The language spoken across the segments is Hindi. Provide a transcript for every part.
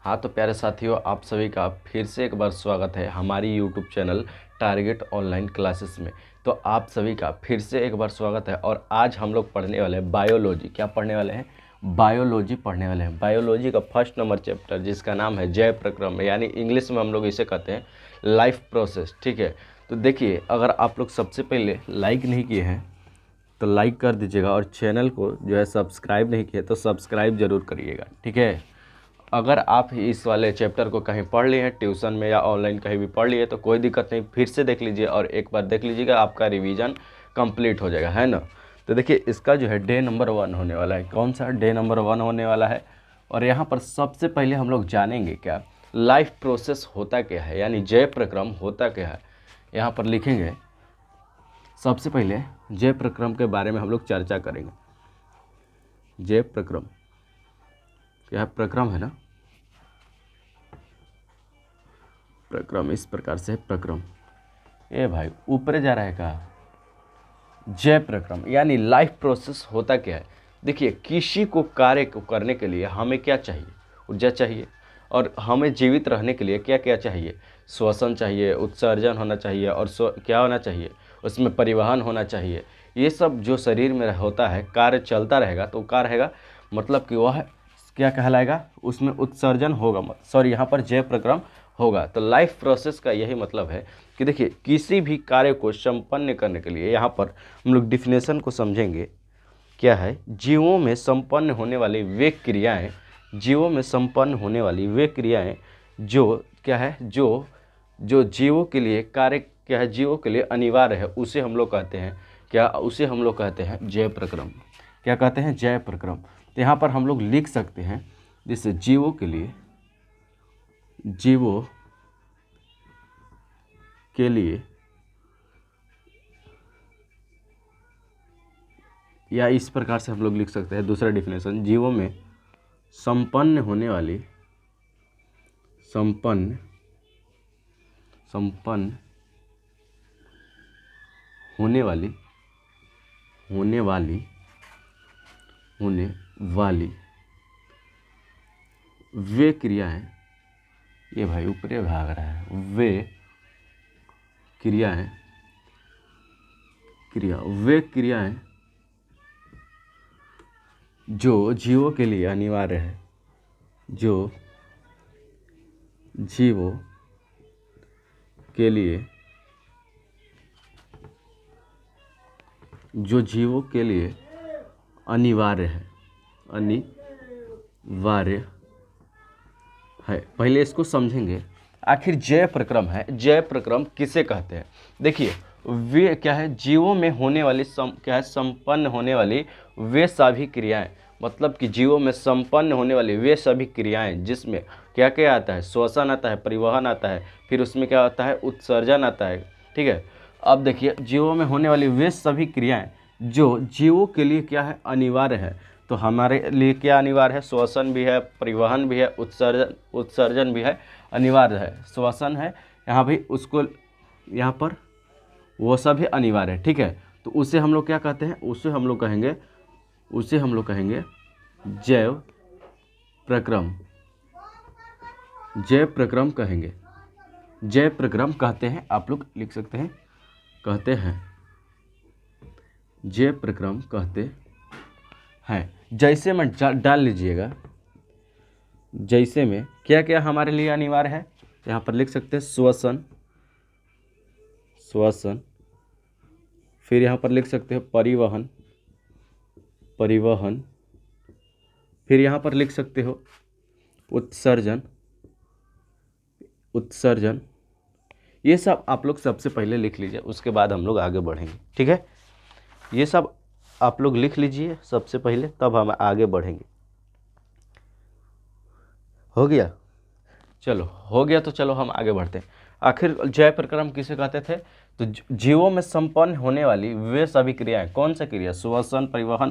हाँ तो प्यारे साथियों, आप सभी का फिर से एक बार स्वागत है हमारी YouTube channel target online classes में। तो आप सभी का फिर से एक बार स्वागत है और आज हम लोग पढ़ने वाले हैं बायोलॉजी। क्या पढ़ने वाले हैं? बायोलॉजी पढ़ने वाले हैं। बायोलॉजी का फर्स्ट नंबर चैप्टर जिसका नाम है जैव प्रक्रम, यानी इंग्लिश में हम लोग इसे कहते हैं लाइफ प्रोसेस। ठीक है, तो देखिए, अगर आप लोग सबसे पहले लाइक नहीं किए हैं तो लाइक कर दीजिएगा और चैनल को जो है सब्सक्राइब नहीं किए तो सब्सक्राइब ज़रूर करिएगा। ठीक है, अगर आप इस वाले चैप्टर को कहीं पढ़ लिए हैं ट्यूशन में या ऑनलाइन कहीं भी पढ़ लिए तो कोई दिक्कत नहीं, फिर से देख लीजिए और एक बार देख लीजिएगा, आपका रिवीजन कंप्लीट हो जाएगा, है ना। तो देखिए, इसका जो है डे नंबर 1 होने वाला है। कौन सा? डे नंबर 1 होने वाला है। और यहाँ पर सबसे पहले हम लोग जानेंगे क्या लाइफ प्रोसेस होता क्या है, यानी जैव प्रक्रम होता क्या है। यहाँ पर लिखेंगे, सबसे पहले जैव प्रक्रम के बारे में हम लोग चर्चा करेंगे। जैव प्रक्रम क्या है? प्रक्रम है ना, प्रक्रम इस प्रकार से है। प्रक्रम ए भाई ऊपर जा रहा है कहा। जैव प्रक्रम यानी लाइफ प्रोसेस होता क्या है। देखिए, किसी को कार्य को करने के लिए हमें क्या चाहिए? ऊर्जा चाहिए। और हमें जीवित रहने के लिए क्या क्या चाहिए? श्वसन चाहिए, उत्सर्जन होना चाहिए, और क्या होना चाहिए? उसमें परिवहन होना चाहिए। ये सब जो शरीर में होता है, कार्य चलता रहेगा तो क्या रहेगा, मतलब कि वह क्या कहलाएगा, उसमें उत्सर्जन होगा, सॉरी यहाँ पर जैव प्रक्रम होगा। तो लाइफ प्रोसेस का यही मतलब है कि देखिए, किसी भी कार्य को संपन्न करने के लिए यहाँ पर हम लोग डिफिनेशन को समझेंगे। क्या है? जीवों में संपन्न होने वाली वे क्रियाएं, जीवों में संपन्न होने वाली वे क्रियाएं जो क्या है, जो जीवों के लिए कार्य क्या है, जीवों के लिए अनिवार्य है, उसे हम लोग कहते हैं क्या, उसे हम लोग कहते हैं जैव प्रक्रम। क्या कहते हैं? जैव प्रक्रम। तो यहाँ पर हम लोग लिख सकते हैं, जैसे जीवों के लिए, जीवों के लिए, या इस प्रकार से हम लोग लिख सकते हैं दूसरा डिफिनेशन, जीवों में संपन्न होने वाली, संपन्न होने वाली, होने वाली वे क्रियाएं, ये भाई ऊपरे भाग रहा है, वे क्रियाएं, वे क्रियाएं जो जीवों के लिए अनिवार्य है, जो जीवों के लिए, जो जीवों के लिए अनिवार्य है, अनिवार्य है। पहले इसको समझेंगे, आखिर जैव प्रक्रम है, जैव प्रक्रम किसे कहते हैं। देखिए, वे क्या है, जीवों में होने वाली क्या है, संपन्न होने वाली वे सभी क्रियाएं, मतलब कि जीवों में संपन्न होने वाली वे सभी क्रियाएं जिसमें क्या क्या आता है, श्वसन आता है, परिवहन आता है, फिर उसमें क्या आता है, उत्सर्जन आता है। ठीक है, अब देखिए, जीवों में होने वाली वे सभी क्रियाएं जो जीवों के लिए क्या है, अनिवार्य है। तो हमारे लिए क्या अनिवार्य है? श्वसन भी है, परिवहन भी है, उत्सर्जन भी है, अनिवार्य है। श्वसन है यहाँ भी, उसको यहाँ पर वो सब भी अनिवार्य है। ठीक है, तो उसे हम लोग क्या कहते हैं, उसे हम लोग कहेंगे जैव प्रक्रम, जैव प्रक्रम कहेंगे, जैव प्रक्रम कहते हैं। आप लोग लिख सकते हैं, कहते हैं जैव प्रक्रम कहते हैं। जैसे में डाल लीजिएगा, जैसे में क्या क्या हमारे लिए अनिवार्य है, यहाँ पर लिख सकते हैं श्वसन, फिर यहाँ पर लिख सकते हैं परिवहन, फिर यहाँ पर लिख सकते हो उत्सर्जन, ये सब आप लोग सबसे पहले लिख लीजिए, उसके बाद हम लोग आगे बढ़ेंगे। ठीक है, ये सब आप लोग लिख लीजिए सबसे पहले, तब हम आगे बढ़ेंगे। हो गया? चलो हो गया, तो चलो हम आगे बढ़ते हैं। आखिर जैव प्रक्रम किसे कहते थे? तो जीवों में संपन्न होने वाली वे सभी क्रियाएं, कौन सा क्रिया? श्वसन, परिवहन,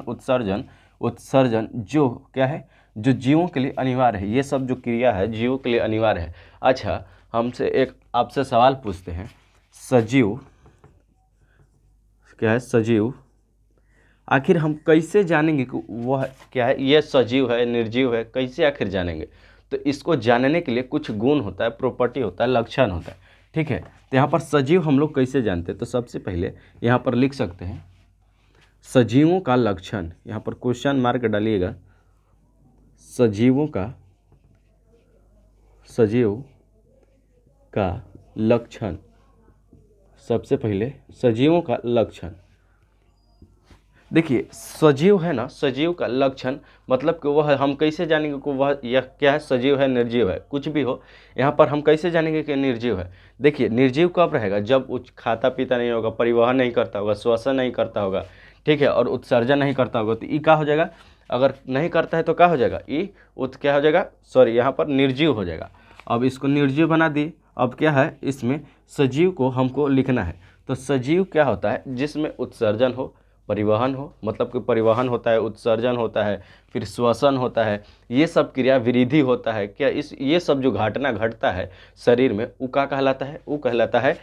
उत्सर्जन जो क्या है, जो जीवों के लिए अनिवार्य है। ये सब जो क्रिया है जीवों के लिए अनिवार्य है। अच्छा, हमसे एक आपसे सवाल पूछते हैं, सजीव क्या है, सजीव आखिर हम कैसे जानेंगे कि वह क्या है, ये सजीव है, निर्जीव है, कैसे आखिर जानेंगे? तो तो इसको जानने के लिए कुछ गुण होता है, प्रॉपर्टी होता है, लक्षण होता है, ठीक है। तो यहाँ पर सजीव हम लोग कैसे जानते हैं, तो सबसे पहले यहाँ पर लिख सकते हैं सजीवों का लक्षण, यहाँ पर क्वेश्चन मार्क डालिएगा, सजीव का लक्षण। सबसे पहले सजीवों का लक्षण, देखिए सजीव है ना, सजीव का लक्षण मतलब कि वह हम कैसे जानेंगे कि वह यह क्या है, सजीव है निर्जीव है, कुछ भी हो, यहाँ पर हम कैसे जानेंगे कि निर्जीव है। देखिए निर्जीव कब रहेगा, जब खाता पीता नहीं होगा, परिवहन नहीं करता होगा, श्वसन नहीं करता होगा, ठीक है, और उत्सर्जन नहीं करता होगा, तो ये क्या हो जाएगा, अगर नहीं करता है तो क्या हो जाएगा, ये क्या हो जाएगा, सॉरी यहाँ पर निर्जीव हो जाएगा। अब इसको निर्जीव बना दिए। अब क्या है, इसमें सजीव को हमको लिखना है। तो सजीव क्या होता है, जिसमें उत्सर्जन हो, परिवहन हो, मतलब कि परिवहन होता है, उत्सर्जन होता है, फिर श्वसन होता है, ये सब क्रिया विरिधि होता है, क्या ये सब जो घटना घटता है शरीर में, वो क्या कहलाता है, वो कहलाता है,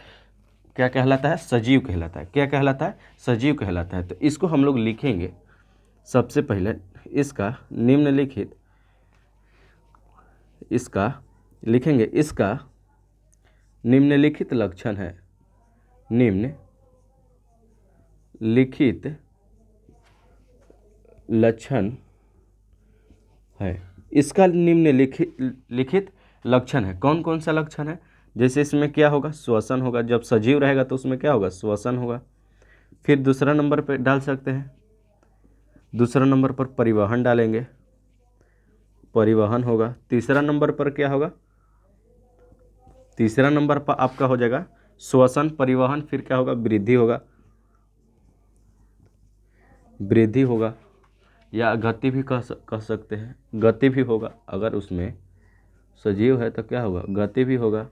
क्या कहलाता है, सजीव कहलाता है। क्या कहलाता है, सजीव कहलाता है। तो इसको हम लोग लिखेंगे सबसे पहले, इसका निम्नलिखित, इसका लिखेंगे, इसका निम्नलिखित लक्षण है, निम्नलिखित लक्षण है, इसका निम्नलिखित लक्षण है। कौन कौन सा लक्षण है, जैसे इसमें क्या होगा, श्वसन होगा, जब सजीव रहेगा तो उसमें क्या होगा, श्वसन होगा। फिर दूसरा नंबर पे डाल सकते हैं, दूसरा नंबर पर परिवहन डालेंगे, परिवहन होगा। तीसरा नंबर पर क्या होगा, तीसरा नंबर पर आपका हो जाएगा श्वसन, परिवहन, फिर क्या होगा, वृद्धि होगा, वृद्धि होगा, या गति भी कह सकते हैं, गति भी होगा। अगर उसमें सजीव है तो क्या होगा, गति भी होगा।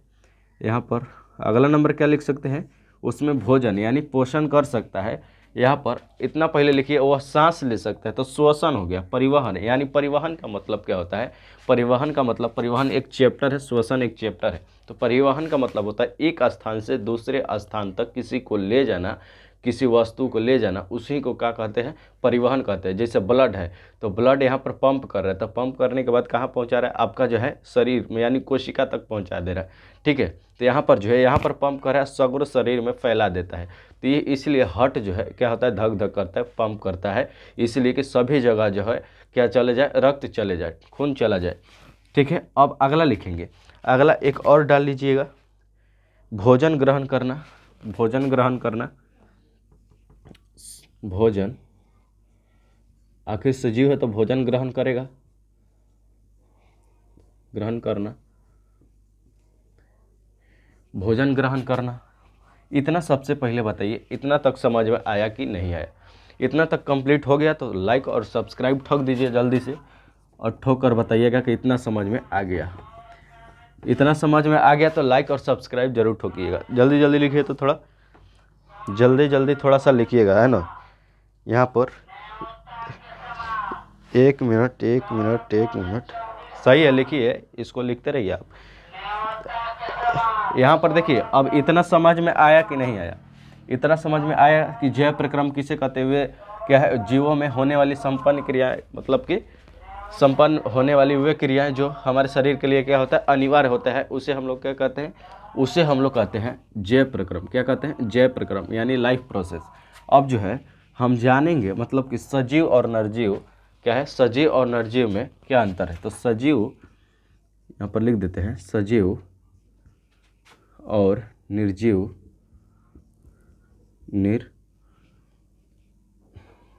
यहाँ पर अगला नंबर क्या लिख सकते हैं, उसमें भोजन यानी पोषण कर सकता है। यहाँ पर इतना पहले लिखिए, वह सांस ले सकता है, तो श्वसन हो गया। परिवहन यानी परिवहन का मतलब क्या होता है, परिवहन का मतलब, परिवहन एक चैप्टर है, श्वसन एक चैप्टर है। तो परिवहन का मतलब होता है एक स्थान से दूसरे स्थान तक किसी को ले जाना, किसी वस्तु को ले जाना, उसी को क्या कहते हैं, परिवहन कहते हैं। जैसे ब्लड है, तो ब्लड यहाँ पर पंप कर रहा है, तो पंप करने के बाद कहाँ पहुँचा रहा है, आपका जो है शरीर में यानी कोशिका तक पहुँचा दे रहा है, ठीक है। तो यहाँ पर जो है, यहाँ पर पंप कर रहा है, सग्र शरीर में फैला देता है। तो ये इसलिए हार्ट जो है क्या होता है, धक धक करता है, पंप करता है, इसलिए कि सभी जगह जो है क्या चले जाए, रक्त चले जाए, खून चला जाए, ठीक है। अब अगला लिखेंगे, अगला एक और डाल लीजिएगा, भोजन ग्रहण करना, भोजन ग्रहण करना, भोजन, आखिर सजीव है तो भोजन ग्रहण करेगा, ग्रहण करना, भोजन ग्रहण करना। इतना सबसे पहले बताइए, इतना तक समझ में आया कि नहीं आया। इतना तक कंप्लीट हो गया तो लाइक और सब्सक्राइब ठोक दीजिए जल्दी से, और ठोक कर बताइएगा कि इतना समझ में आ गया। इतना समझ में आ गया तो लाइक और सब्सक्राइब जरूर ठोकिएगा। जल्दी जल्दी लिखिए, तो थोड़ा जल्दी जल्दी थोड़ा सा लिखिएगा, है ना। यहाँ पर 1 मिनट 1 मिनट 1 मिनट, सही है, लिखिए, इसको लिखते रहिए आप। यहाँ पर देखिए, अब इतना समझ में आया कि नहीं आया, इतना समझ में आया कि जय प्रक्रम किसे कहते हुए, क्या है, जीवों में होने वाली संपन्न क्रियाएं, मतलब कि संपन्न होने वाली वे क्रियाएं जो हमारे शरीर के लिए क्या होता है, अनिवार्य होता है, उसे हम लोग क्या कहते हैं, उसे हम लोग कहते हैं जय प्रक्रम। क्या कहते हैं, जय प्रक्रम यानी लाइफ प्रोसेस। अब जो है हम जानेंगे, मतलब कि सजीव और निर्जीव क्या है, सजीव और निर्जीव में क्या अंतर है। तो सजीव यहाँ पर लिख देते हैं, सजीव और निर्जीव,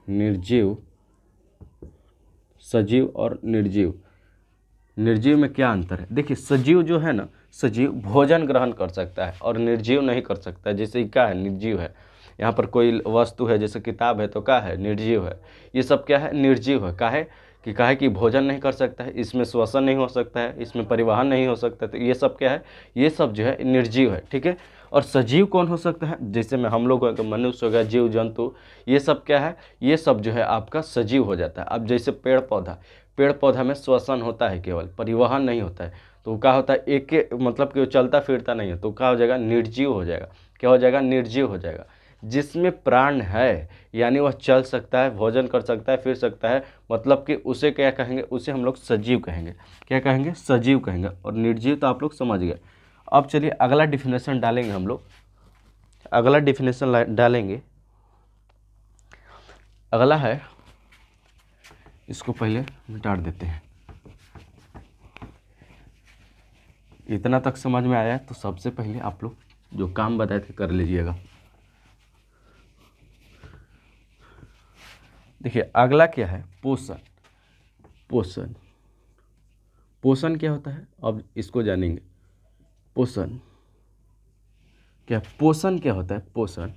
निर्जीव, सजीव और निर्जीव, निर्जीव में क्या अंतर है। देखिए सजीव जो है ना, सजीव भोजन ग्रहण कर सकता है और निर्जीव नहीं कर सकता। जैसे क्या है, निर्जीव है, यहाँ पर कोई वस्तु है, जैसे किताब है, तो क्या है, निर्जीव है। ये सब क्या है, निर्जीव है। काहे कि भोजन नहीं कर सकता है, इसमें श्वसन नहीं हो सकता है, इसमें परिवहन नहीं हो सकता, तो ये सब क्या है, ये सब जो है निर्जीव है, ठीक है। और सजीव कौन हो सकता है, जैसे में हम लोग हो, मनुष्य हो गया, जीव जंतु, ये सब क्या है, ये सब जो है आपका सजीव हो जाता है। अब जैसे पेड़ पौधा में श्वसन होता है, केवल परिवहन नहीं होता है, तो क्या होता है, एक के मतलब कि वो चलता फिरता नहीं है, तो क्या हो जाएगा, निर्जीव हो जाएगा। क्या हो जाएगा, निर्जीव हो जाएगा। जिसमें प्राण है, यानी वह चल सकता है, भोजन कर सकता है, फिर सकता है, मतलब कि उसे क्या कहेंगे, उसे हम लोग सजीव कहेंगे। क्या कहेंगे? सजीव कहेंगे। और निर्जीव तो आप लोग समझ गए। अब चलिए अगला डिफिनेशन डालेंगे हम लोग, अगला डिफिनेशन डालेंगे। अगला है, इसको पहले मिटा देते हैं। इतना तक समझ में आया तो सबसे पहले आप लोग जो काम बताए थे कर लीजिएगा। देखिए अगला क्या है? पोषण। पोषण, पोषण क्या होता है अब इसको जानेंगे। पोषण क्या, पोषण क्या होता है? पोषण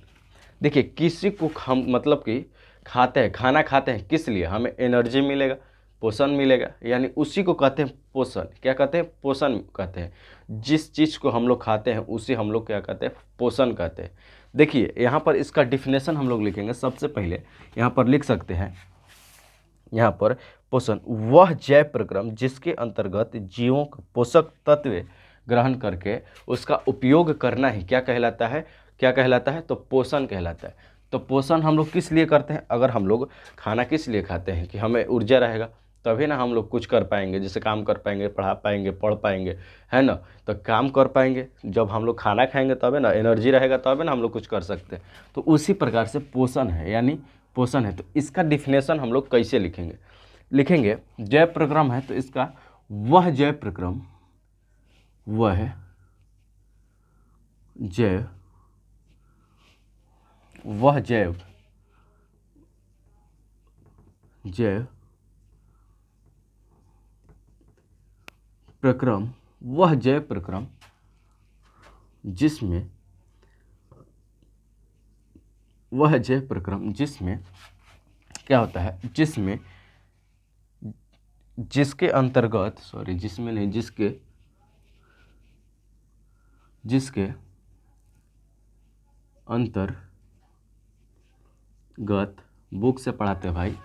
देखिए, किसी को हम मतलब कि खाते हैं, खाना खाते हैं, किस लिए? हमें एनर्जी मिलेगा, पोषण मिलेगा, यानी उसी को कहते हैं पोषण। क्या कहते हैं? पोषण कहते हैं। जिस चीज़ को हम लोग खाते हैं उसे हम लोग क्या कहते हैं? पोषण कहते हैं। देखिए यहाँ पर इसका डिफिनेशन हम लोग लिखेंगे। सबसे पहले यहाँ पर लिख सकते हैं, यहाँ पर पोषण वह जैव प्रक्रम जिसके अंतर्गत जीवों को पोषक तत्व ग्रहण करके उसका उपयोग करना ही क्या कहलाता है? क्या कहलाता है? तो पोषण कहलाता है। तो पोषण हम लोग किस लिए करते हैं? अगर हम लोग खाना किस लिए खाते हैं कि हमें ऊर्जा रहेगा, तभी ना हम लोग कुछ कर पाएंगे, जैसे काम कर पाएंगे, पढ़ा पाएंगे, पढ़ पाएंगे, है ना। तो काम कर पाएंगे, जब हम लोग खाना खाएंगे तभी ना, एनर्जी रहेगा तभी ना हम लोग कुछ कर सकते हैं। तो उसी प्रकार से पोषण है, यानी पोषण है। तो इसका डिफिनेशन हम लोग कैसे लिखेंगे? लिखेंगे जैव प्रक्रम है तो इसका वह जैव प्रक्रम, वह जैव, वह जैव, जैव प्रक्रम, वह जैव प्रक्रम जिसमें, वह जैव प्रक्रम जिसमें क्या होता है? जिसमें, जिसके अंतर्गत, सॉरी जिसमें नहीं, जिसके, जिसके अंतर्गत, बुक से पढ़ाते हैं भाई।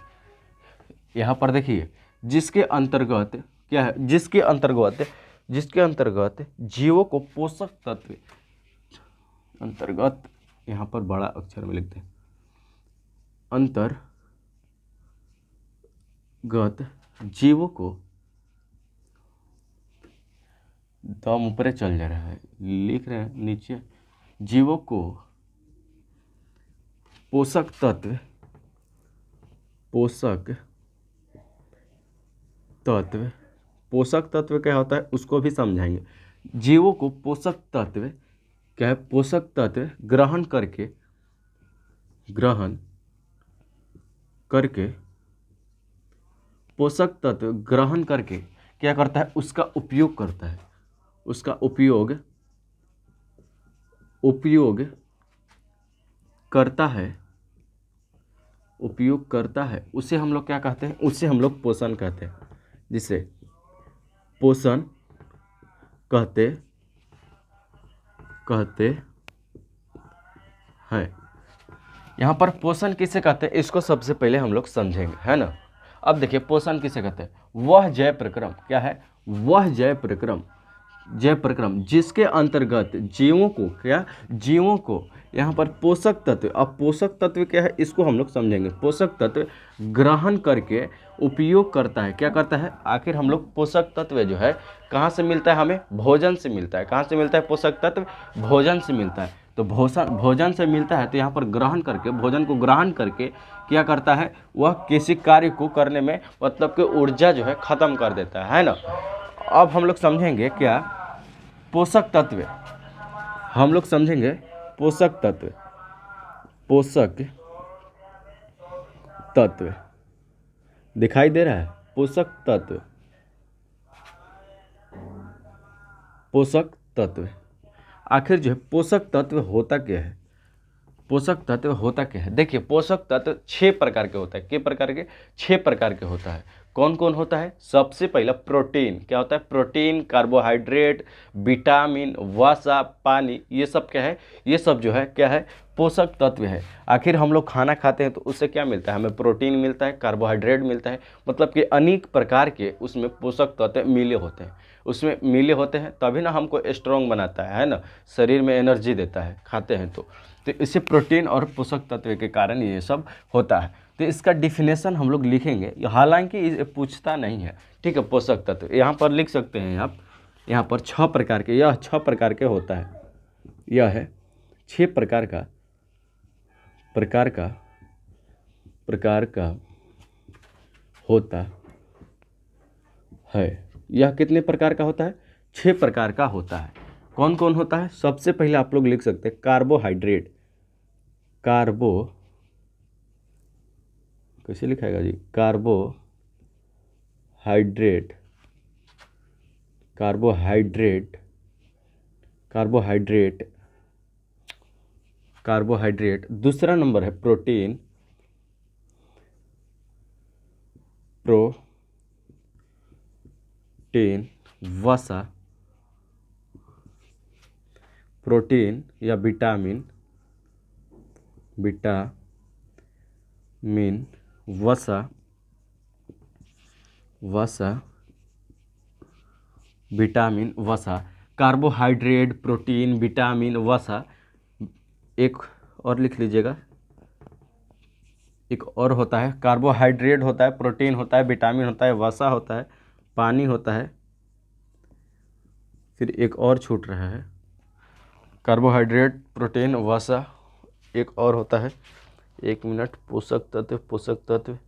यहाँ पर देखिए जिसके अंतर्गत क्या है? जिसके अंतर्गत, जिसके अंतर्गत जीवों को पोषक तत्व, अंतर्गत यहाँ पर बड़ा अक्षर में लिखते हैं, अंतर्गत जीवों को, दम ऊपर चल जा रहा है, लिख रहे हैं नीचे, जीवों को पोषक तत्व, पोषक तत्व, पोषक तत्व क्या होता है उसको भी समझाएंगे। जीवों को पोषक तत्व क्या है? पोषक तत्व ग्रहण करके, ग्रहण करके, पोषक तत्व ग्रहण करके क्या करता है? उसका उपयोग करता है। उसका उपयोग, उपयोग करता है, उपयोग करता है, उसे हम लोग क्या कहते हैं? उसे हम लोग पोषण कहते हैं, जिसे पोषण कहते हैं। यहाँ पर पोषण किसे कहते हैं इसको सबसे पहले हम लोग समझेंगे, है ना। अब देखिए पोषण किसे कहते हैं? वह जैव प्रक्रम, क्या है? वह जैव प्रक्रम, जैव प्रक्रम जिसके अंतर्गत जीवों को, क्या? जीवों को यहाँ पर पोषक तत्व, अब पोषक तत्व क्या है इसको हम लोग समझेंगे। पोषक तत्व ग्रहण करके उपयोग करता है। क्या करता है? आखिर हम लोग पोषक तत्व जो है कहाँ से मिलता है? हमें भोजन से मिलता है। कहाँ से मिलता है पोषक तत्व? भोजन से मिलता है। तो भोजन से मिलता है, तो यहाँ पर ग्रहण करके, भोजन को ग्रहण करके क्या करता है? वह किसी कार्य को करने में मतलब कि ऊर्जा जो है ख़त्म कर देता है ना। अब हम लोग समझेंगे क्या? पोषक तत्व, हम लोग समझेंगे पोषक तत्व, पोषक तत्व दिखाई दे रहा है? पोषक तत्व, पोषक तत्व, आखिर जो है पोषक तत्व होता क्या है? पोषक तत्व होता क्या है? देखिए पोषक तत्व 6 प्रकार के होता है। कितने प्रकार के? 6 प्रकार के होता है। कौन कौन होता है? सबसे पहला प्रोटीन। क्या होता है? प्रोटीन, कार्बोहाइड्रेट, विटामिन, वसा, पानी, ये सब क्या है? ये सब जो है क्या है? पोषक तत्व है। आखिर हम लोग खाना खाते हैं तो उससे क्या मिलता है? हमें प्रोटीन मिलता है, कार्बोहाइड्रेट मिलता है, मतलब कि अनेक प्रकार के उसमें पोषक तत्व मिले होते हैं। उसमें मिले होते हैं तभी ना हमको स्ट्रांग बनाता है ना, शरीर में एनर्जी देता है खाते हैं तो इससे प्रोटीन और पोषक तत्व के कारण ये सब होता है। तो इसका डिफिनेशन हम लोग लिखेंगे, हालांकि ये पूछता नहीं है, ठीक है। पोषक तत्व यहाँ पर लिख सकते हैं आप, यहाँ पर 6 प्रकार के, यह 6 प्रकार के होता है, यह है 6 प्रकार का होता है। यह कितने प्रकार का होता है? 6 प्रकार का होता है। कौन कौन होता है? सबसे पहले आप लोग लिख सकते हैं कार्बोहाइड्रेट। कैसे लिखाएगा जी? कार्बोहाइड्रेट। दूसरा नंबर है प्रोटीन। वसा, प्रोटीन या विटामिन, वसा, विटामिन, वसा, कार्बोहाइड्रेट, प्रोटीन, विटामिन, वसा। एक और लिख लीजिएगा, एक और होता है, कार्बोहाइड्रेट होता है, प्रोटीन होता है, विटामिन होता है, वसा होता है, पानी होता है, फिर एक और छूट रहा है, कार्बोहाइड्रेट, प्रोटीन, वसा, एक और होता है, 1 मिनट, पोषक तत्व,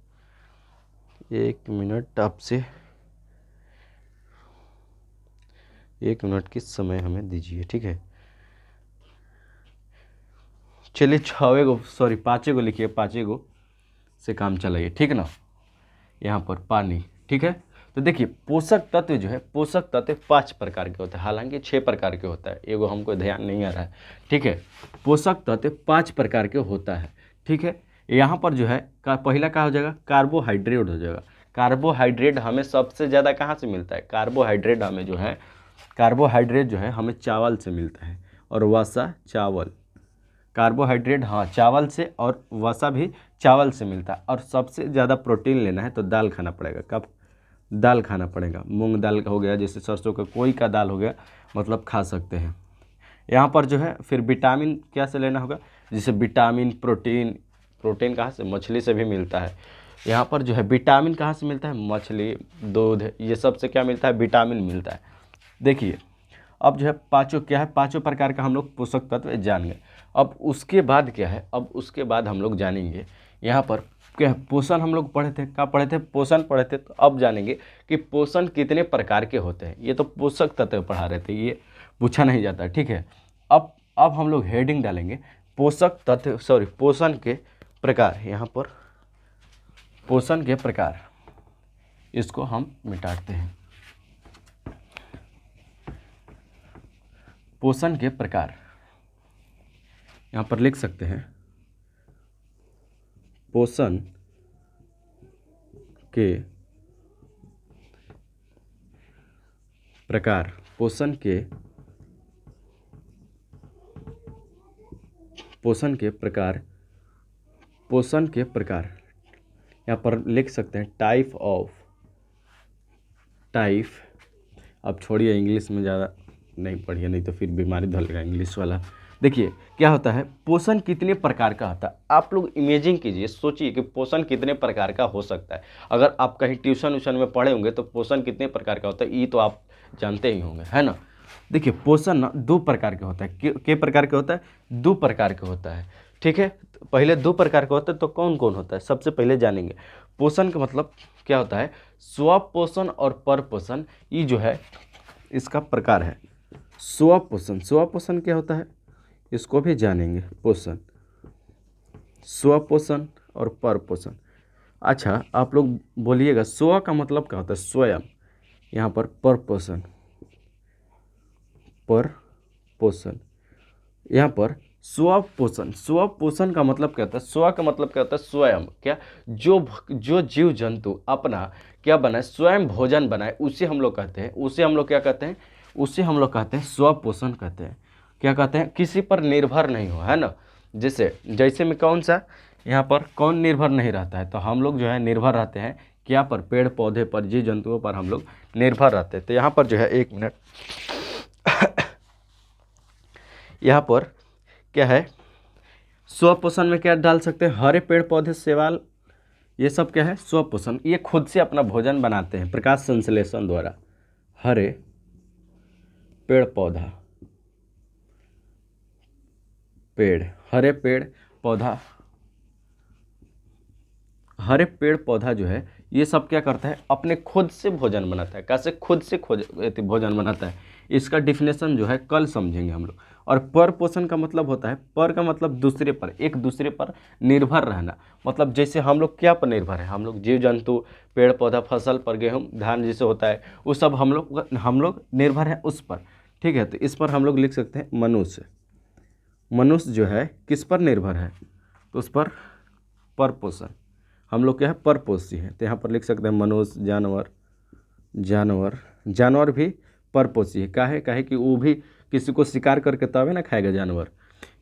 1 मिनट आपसे, 1 मिनट की समय हमें दीजिए, ठीक है। चलिए 5 गो लिखिए, 5 गो से काम चलाइए, ठीक है ना। यहाँ पर पानी, ठीक है। तो देखिए पोषक तत्व जो है, पोषक तत्व 5 प्रकार के होते हैं, हालांकि 6 प्रकार के होता है, एगो हमको ध्यान नहीं आ रहा है, ठीक है। पोषक तत्व 5 प्रकार के होता है, ठीक है। यहाँ पर जो है पहला क्या हो जाएगा? कार्बोहाइड्रेट हो जाएगा। कार्बोहाइड्रेट हमें सबसे ज़्यादा कहाँ से मिलता है? कार्बोहाइड्रेट जो है हमें चावल से मिलता है, और वसा चावल, कार्बोहाइड्रेट हाँ चावल से, और वसा भी चावल से मिलता है। और सबसे ज़्यादा प्रोटीन लेना है तो दाल खाना पड़ेगा। कब? दाल खाना पड़ेगा। मूंग दाल का हो गया, जैसे सरसों का कोई का दाल हो गया, मतलब खा सकते हैं। यहाँ पर जो है फिर विटामिन क्या से लेना होगा? जैसे विटामिन, प्रोटीन कहाँ से? मछली से भी मिलता है। यहाँ पर जो है विटामिन कहाँ से मिलता है? मछली, दूध, ये सब से क्या मिलता है? विटामिन मिलता है। देखिए अब जो है पाँचों क्या है? 5 प्रकार का हम लोग पोषक तत्व जान गए। अब उसके बाद क्या है? अब उसके बाद हम लोग जानेंगे यहाँ पर क्या है? पोषण हम लोग पढ़े थे, क्या पढ़े थे? पोषण पढ़े थे। तो अब जानेंगे कि पोषण कितने प्रकार के होते हैं। ये तो पोषक तत्व पढ़ा रहे थे, ये पूछा नहीं जाता, ठीक है। अब हम लोग हेडिंग डालेंगे पोषण के प्रकार। यहाँ पर पोषण के प्रकार, इसको हम मिटाते हैं। पोषण के प्रकार यहाँ पर लिख सकते हैं, पोषण के प्रकार। पोषण के प्रकार यहाँ पर लिख सकते हैं टाइप। अब छोड़िए, इंग्लिश में ज़्यादा नहीं पढ़िए, नहीं तो फिर बीमारी धलेगा इंग्लिश वाला। देखिए क्या होता है? पोषण कितने प्रकार का होता है। आप लोग इमेजिन कीजिए, सोचिए कि पोषण कितने प्रकार का हो सकता है। अगर आप कहीं ट्यूशन में पढ़े होंगे तो पोषण कितने प्रकार का होता है ये तो आप जानते ही होंगे, है ना। देखिए पोषण ना 2 प्रकार के होता है। के प्रकार के होता है? 2 प्रकार के होता है, ठीक है। पहले 2 प्रकार का होता है, तो कौन कौन होता है सबसे पहले जानेंगे। पोषण का मतलब क्या होता है? स्वपोषण और परपोषण, ये जो है इसका प्रकार है। स्वपोषण क्या होता है इसको भी जानेंगे। पोषण, स्वपोषण और परपोषण। अच्छा आप लोग बोलिएगा स्व का मतलब क्या होता है? स्वयं। यहाँ पर परपोषण, यहाँ पर स्वपोषण, स्वपोषण का मतलब क्या होता है? स्व का मतलब क्या होता है? स्वयं। क्या? जो जीव जंतु अपना क्या बनाए, स्वयं भोजन बनाए, उसे हम लोग कहते हैं, उसे हम लोग क्या कहते हैं? उसे हम लोग कहते हैं स्वपोषण कहते हैं। क्या कहते हैं? किसी पर निर्भर नहीं हो, है ना। जैसे में कौन सा, यहाँ पर कौन निर्भर नहीं रहता है? तो हम लोग जो है निर्भर रहते हैं क्या पर? पेड़ पौधे पर, जीव जंतुओं पर हम लोग निर्भर रहते हैं। तो यहाँ पर जो है, एक मिनट, यहाँ पर क्या है? स्वपोषण में क्या डाल सकते हैं? हरे पेड़ पौधे, शैवाल, ये सब क्या है? स्वपोषण। ये खुद से अपना भोजन बनाते हैं प्रकाश संश्लेषण द्वारा। हरे पेड़ पौधा, हरे पेड़ पौधा, हरे पेड़ पौधा जो है ये सब क्या करता है? अपने खुद से भोजन बनाता है। कैसे खुद से भोजन बनाता है? इसका डिफिनेशन जो है कल समझेंगे हम लोग। और पर पोषण का मतलब होता है, पर का मतलब दूसरे पर, एक दूसरे पर निर्भर रहना। मतलब जैसे हम लोग क्या पर निर्भर है? हम लोग जीव जंतु, पेड़ पौधा, फसल पर, गेहूँ धान जैसे होता है, वो सब हम लोग निर्भर हैं उस पर। ठीक है, तो इस पर हम लोग लिख सकते हैं मनुष्य। मनुष्य जो है किस पर निर्भर है? तो उस पर पोषण हम लोग क्या है? परपोषी है। तो यहाँ पर लिख सकते हैं मनुष्य, जानवर भी परपोषी है। काहे कि वो भी किसी को शिकार करके तभी ना खाएगा जानवर।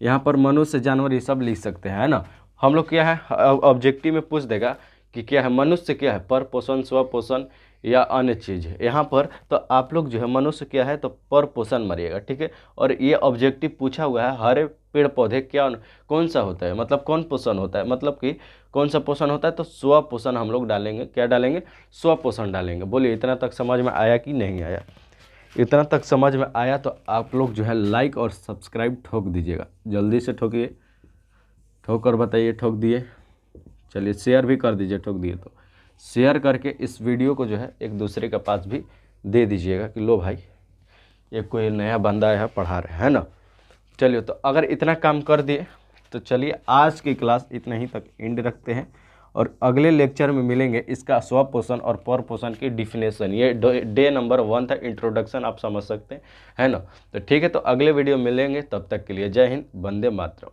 यहाँ पर मनुष्य, जानवर, ये सब लिख सकते हैं, है ना। हम लोग क्या है, ऑब्जेक्टिव में पूछ देगा कि क्या है मनुष्य, क्या है परपोषण, स्वपोषण या अन्य चीज़ है। यहाँ पर तो आप लोग जो है मनुष्य क्या है, तो परपोषण मारिएगा, ठीक है। और ये ऑब्जेक्टिव पूछा हुआ है हरे पेड़ पौधे क्या, कौन सा होता है, मतलब कौन पोषण होता है, मतलब कि कौन सा पोषण होता है? तो स्वपोषण हम लोग डालेंगे। क्या डालेंगे? स्वपोषण डालेंगे। बोलिए इतना तक समझ में आया कि नहीं आया? इतना तक समझ में आया तो आप लोग जो है लाइक और सब्सक्राइब ठोक दीजिएगा, जल्दी से ठोकिए, ठोक कर बताइए ठोक दिए। चलिए शेयर भी कर दीजिए, ठोक दिए तो शेयर करके इस वीडियो को जो है एक दूसरे के पास भी दे दीजिएगा कि लो भाई ये कोई नया बंदा है पढ़ा रहे, है ना। चलिए, तो अगर इतना काम कर दिए तो चलिए आज की क्लास इतना ही तक एंड रखते हैं, और अगले लेक्चर में मिलेंगे इसका स्वपोषण और परपोषण की डिफिनेशन। ये डे नंबर 1 था, इंट्रोडक्शन आप समझ सकते हैं, है ना। तो ठीक है, तो अगले वीडियो मिलेंगे, तब तक के लिए जय हिंद, वंदे मातरम।